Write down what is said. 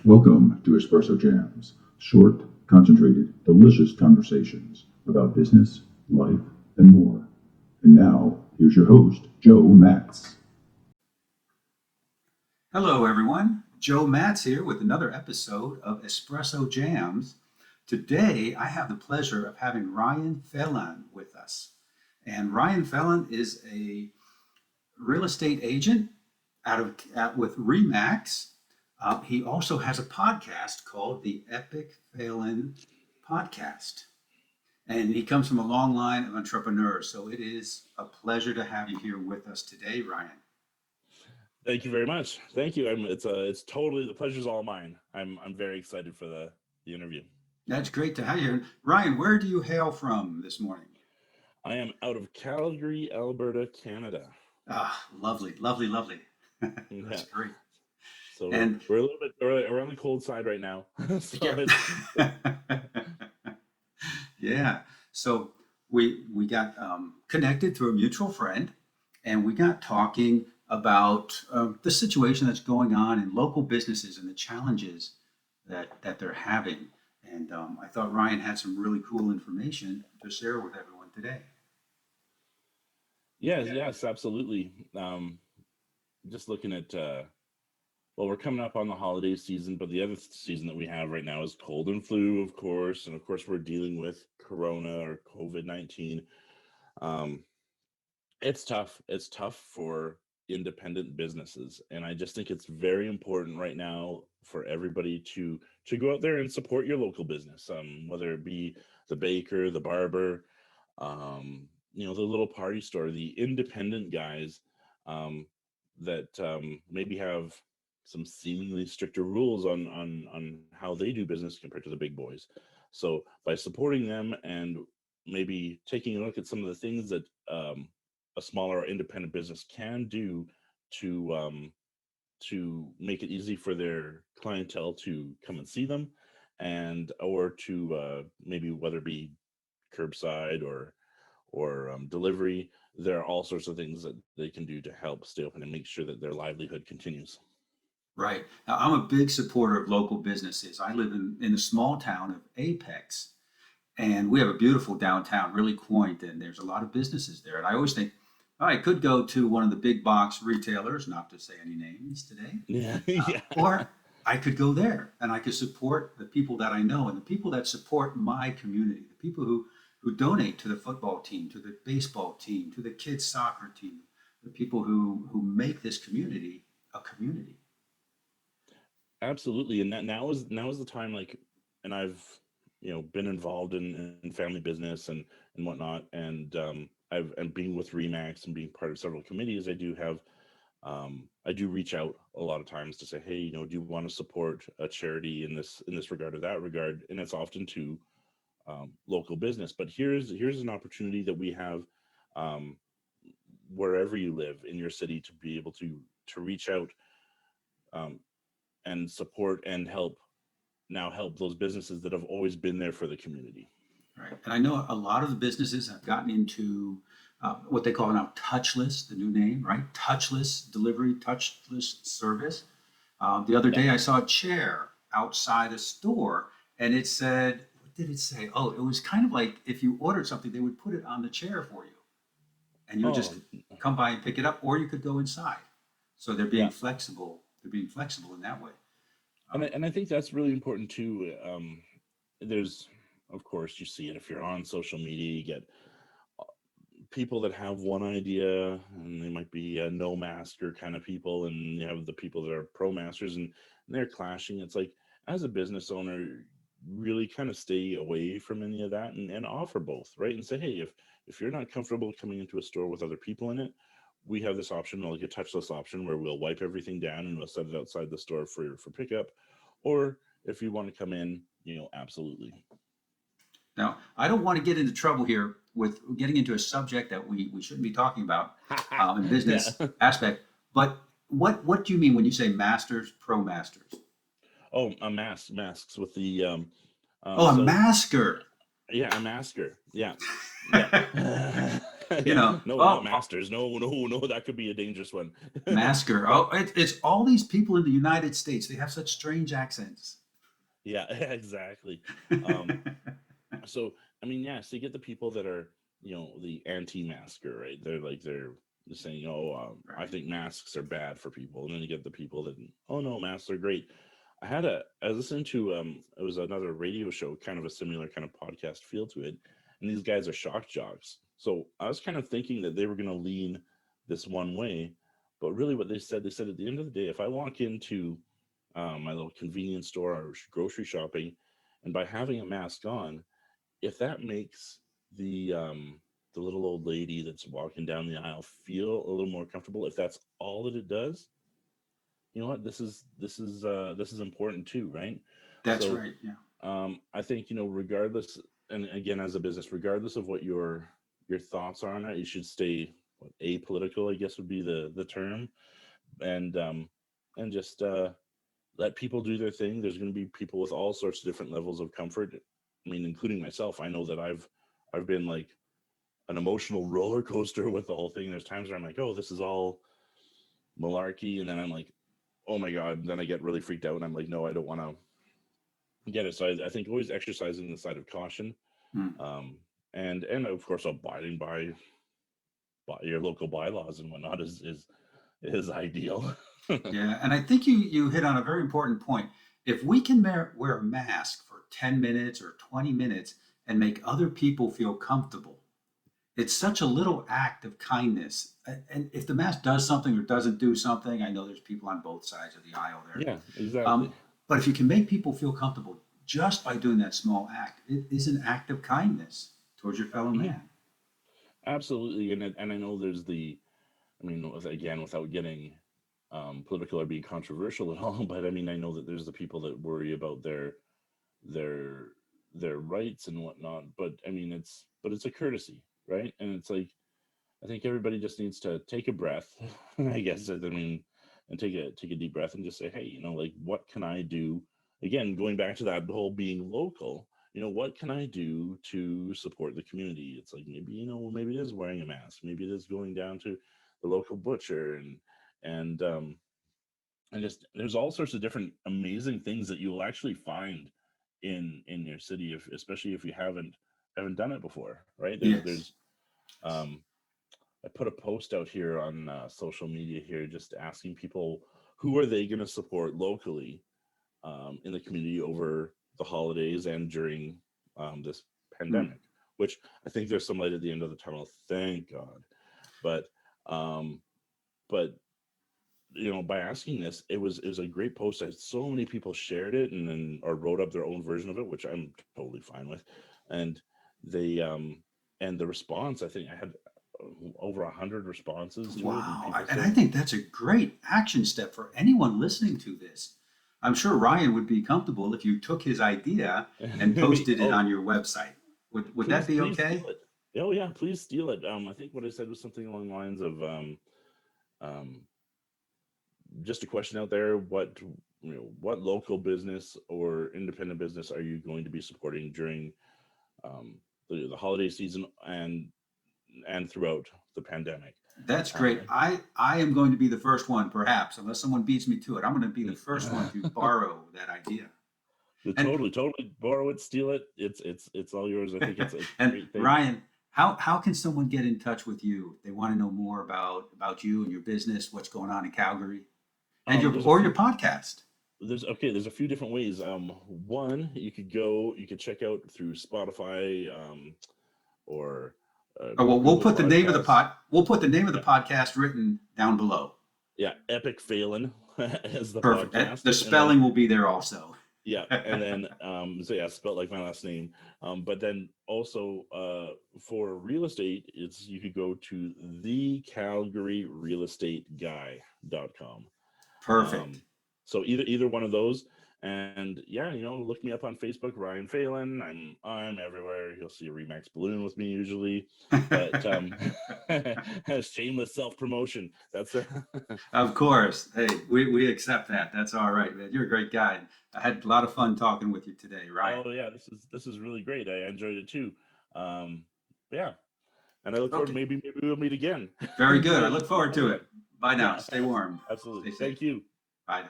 Welcome to Espresso Jams, short, concentrated, delicious conversations about business, life, and more. And now, here's your host, Joe Matz. Hello, everyone. Joe Matz here with another episode of Espresso Jams. Today, I have the pleasure of having Ryan Phelan with us. And Ryan Phelan is a real estate agent with Remax. He also has a podcast called the Epic Phelan Podcast. And he comes from a long line of entrepreneurs. So it is a pleasure to have you here with us today, Ryan. Thank you very much. Thank you. It's totally the pleasure's all mine. I'm very excited for the interview. That's great to have you. Ryan, where do you hail from this morning? I am out of Calgary, Alberta, Canada. Ah, lovely, lovely, lovely. Yeah. That's great. So And we're a little bit we're on the cold side right now. yeah. Yeah. So we got connected through a mutual friend, and we got talking about the situation that's going on in local businesses and the challenges that they're having. And I thought Ryan had some really cool information to share with everyone today. Yes, absolutely. Just looking at well, we're coming up on the holiday season, but the other season that we have right now is cold and flu, of course, and of course we're dealing with Corona or COVID-19. Um, It's tough. It's tough for independent businesses, and I just think it's very important right now for everybody to go out there and support your local business, whether it be the baker, the barber, the little party store, the independent guys that maybe have some seemingly stricter rules on how they do business compared to the big boys. So by supporting them and maybe taking a look at some of the things that a smaller or independent business can do to make it easy for their clientele to come and see them, and or to maybe whether it be curbside or delivery. There are all sorts of things that they can do to help stay open and make sure that their livelihood continues. Right. Now, I'm a big supporter of local businesses. I live in a small town of Apex, and we have a beautiful downtown, really quaint, and there's a lot of businesses there. And I always think, oh, I could go to one of the big box retailers, not to say any names today, Yeah, yeah. or I could go there and I could support the people that I know and the people that support my community, the people who donate to the football team, to the baseball team, to the kids soccer team, the people who make this community a community. Absolutely, and that now is the time. Like, and I've been involved in family business and whatnot, and and being with Remax and being part of several committees, I do reach out a lot of times to say, hey, do you want to support a charity in this regard or that regard? And it's often to local business. But here's an opportunity that we have, um, wherever you live in your city, to be able to reach out, um, and support and help those businesses that have always been there for the community. Right. And I know a lot of the businesses have gotten into what they call now touchless, the new name, right? Touchless delivery, touchless service. The other Yeah. day I saw a chair outside a store and it said, what did it say? Oh, it was kind of like if you ordered something, they would put it on the chair for you and you would just Oh, come by and pick it up, or you could go inside. So they're being yeah. flexible. They're being flexible in that way. And Um, I think that's really important too. There's, of course, you see it if you're on social media. You get people that have one idea, and they might be no masker kind of people, and you have the people that are pro masters, and they're clashing. It's like, as a business owner, really kind of stay away from any of that, and offer both, right? And say, hey, if you're not comfortable coming into a store with other people in it, we have this option, like a touchless option, where we'll wipe everything down and we'll set it outside the store for pickup. Or if you want to come in, absolutely. Now, I don't want to get into trouble here with getting into a subject that we shouldn't be talking about in Yeah. business aspect, but what do you mean when you say masters, pro masters? Oh, a masks with the Oh, a so masker. yeah, a masker. Yeah. Yeah. Yeah, no, not oh, masters. No, no, no, that could be a dangerous one. masker. But Oh, it's all these people in the United States. They have such strange accents. yeah, exactly. Um, so I mean, yeah, so you get the people that are, the anti-masker, right? They're just saying, oh, I Right. think masks are bad for people, and then you get the people that, oh no, masks are great. I was listening to it was another radio show, kind of a similar kind of podcast feel to it, and these guys are shock jocks. So I was kind of thinking that they were going to lean this one way, but really what they said at the end of the day, if I walk into my little convenience store or grocery shopping, and by having a mask on, if that makes the little old lady that's walking down the aisle feel a little more comfortable, if that's all that it does, you know what, this is important too, right? That's So right. Yeah. I think, regardless, and again, as a business, regardless of what your thoughts are on it, you should stay apolitical, I guess would be the term, and just let people do their thing. There's going to be people with all sorts of different levels of comfort. I mean, including myself. I know that I've been like an emotional roller coaster with the whole thing. There's times where I'm like, oh, this is all malarkey, and then I'm like, oh my god. And then I get really freaked out, and I'm like, no, I don't want to get it. So I think always exercising the side of caution, Hmm. um, and of course abiding by your local bylaws and whatnot is ideal. Yeah, and I think you hit on a very important point. If we can wear a mask for 10 minutes or 20 minutes and make other people feel comfortable, it's such a little act of kindness. And if the mask does something or doesn't do something, I know there's people on both sides of the aisle there. Yeah, exactly. Um, but if you can make people feel comfortable just by doing that small act, it is an act of kindness towards your fellow Mhm. man. Absolutely, and I know there's I mean, again, without getting political or being controversial at all, but I mean, I know that there's the people that worry about their their rights and whatnot. But I mean, it's a courtesy, right? And it's like I think everybody just needs to take a breath, I guess. I mean, and take a deep breath and just say, hey, like what can I do? Again, going back to that whole being local, what can I do to support the community? It's like maybe maybe it is wearing a mask, maybe it is going down to the local butcher and just there's all sorts of different amazing things that you will actually find in your city, if especially if you haven't done it before, right? Yes. There's um I put a post out here on social media here, just asking people who are they going to support locally in the community over the holidays and during this Hmm. pandemic, which I think there's some light at the end of the tunnel, thank God. But um, but by asking this, it was a great post. So many people shared it and then or wrote up their own version of it, which I'm totally fine with. And they and the response, I think I had over 100 responses to it, and Wow. people And I saying, think that's a great action step for anyone listening to this. I'm sure Ryan would be comfortable if you took his idea and posted it "Oh, on your website. Would that be please steal okay? it." Oh yeah, please steal it. I think what I said was something along the lines of um, just a question out there: what local business or independent business are you going to be supporting during um, the holiday season and throughout the pandemic? That's Um, great. I am going to be the first one, perhaps, unless someone beats me to it. I'm going to be the first one to borrow that idea. And totally borrow it, steal it. It's all yours. I think it's a and great thing. Ryan, how can someone get in touch with you if they want to know more about you and your business, what's going on in Calgary, and There's a your few podcast? there's a few different ways. One, you could check out through Spotify, or Oh, well, Google Podcasts. we'll put the name of the Yeah, podcast written down below. yeah, Epic Phelan as the Perfect. podcast, The and then spelling will be there also. yeah, and then so yeah, spelled like my last name. But then also for real estate, it's you could go to thecalgaryrealestateguy.com. Perfect. Um, so either one of those, and yeah, look me up on Facebook, Ryan Phelan. I'm everywhere. You'll see a Remax balloon with me usually, but shameless self promotion. That's Of course. Hey, we accept that. That's all right, man. You're a great guy. I had a lot of fun talking with you today, Ryan. oh yeah, this is really great. I enjoyed it too. Yeah, And I look forward Okay. maybe we'll meet again. Very good. I look forward to it. Bye now. Yeah, Stay warm. absolutely. Stay safe. Thank you. Bye.